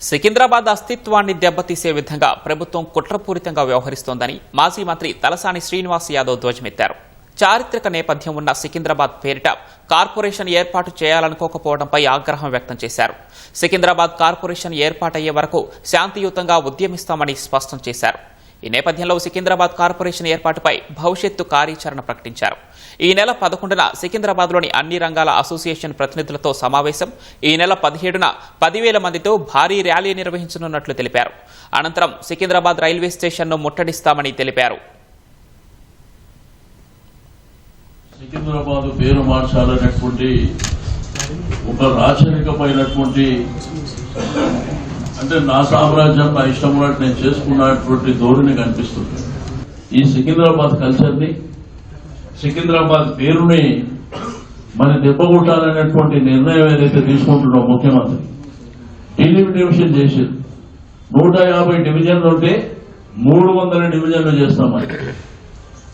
సికింద్రాబాద్ అస్తిత్వాన్ని దెబ్బతీసే విధంగా ప్రభుత్వం కుట్రపూరితంగా వ్యవహరిస్తోందని మాజీ మంత్రి తలసాని శ్రీనివాస్ యాదవ్ ధ్వజమెత్తారు. చారిత్రక నేపథ్యం ఉన్న సికింద్రాబాద్ పేరిట కార్పొరేషన్ ఏర్పాటు చేయాలనుకోకపోవడంపై ఆగ్రహం వ్యక్తం చేశారు. సికింద్రాబాద్ కార్పొరేషన్ ఏర్పాటయ్యే వరకు శాంతియుతంగా ఉద్యమిస్తామని స్పష్టం చేశారు. ఈ నేపథ్యంలో సికింద్రాబాద్ కార్పొరేషన్ ఏర్పాటుపై భవిష్యత్తు కార్యాచరణ ప్రకటించారు. ఈ నెల 11న సికింద్రాబాద్లోని అన్ని రంగాల అసోసియేషన్ ప్రతినిధులతో సమావేశం, ఈ నెల 17న 10,000 మందితో భారీ ర్యాలీ నిర్వహించనున్నట్లు తెలిపారు. అనంతరం సికింద్రాబాద్ రైల్వే స్టేషన్ను ముట్టడిస్తామని తెలిపారు. సికింద్రాబాద్ పేరు మార్చాలనేటువంటి ఒక రాచరికమైనటువంటి అంటే నా సామ్రాజ్యం నా ఇష్టం ఉన్నట్టు నేను చేసుకున్నటువంటి ధోరణి కనిపిస్తుంది. ఈ సికింద్రాబాద్ కల్చర్ని, సికింద్రాబాద్ పేరుని మరి దెబ్బకొట్టాలనేటువంటి నిర్ణయం ఏదైతే తీసుకుంటున్నాం ముఖ్యమంత్రి, డిలిమిటేషన్ చేసి 150 డివిజన్లు ఉంటే 300 డివిజన్లు చేస్తామని.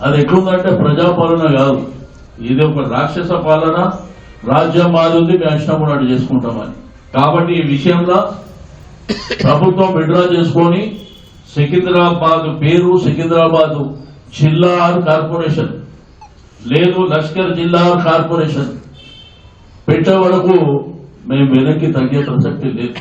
అది ఎట్లుందంటే ప్రజాపాలన కాదు, ఇది ఒక రాక్షస పాలన. రాజ్యం మాది, మేము ఇష్టం ఉన్నట్టు చేసుకుంటామని. కాబట్టి ఈ విషయంలో ప్రభుత్వం విడ్రా చేసుకొని సికింద్రాబాద్ పేరు సికింద్రాబాద్ జిల్లా కార్పొరేషన్ లేదు, లష్కర్ జిల్లా కార్పొరేషన్ పెట్టే వరకు మేము వెనక్కి తగ్గే ప్రసక్తి లేదు.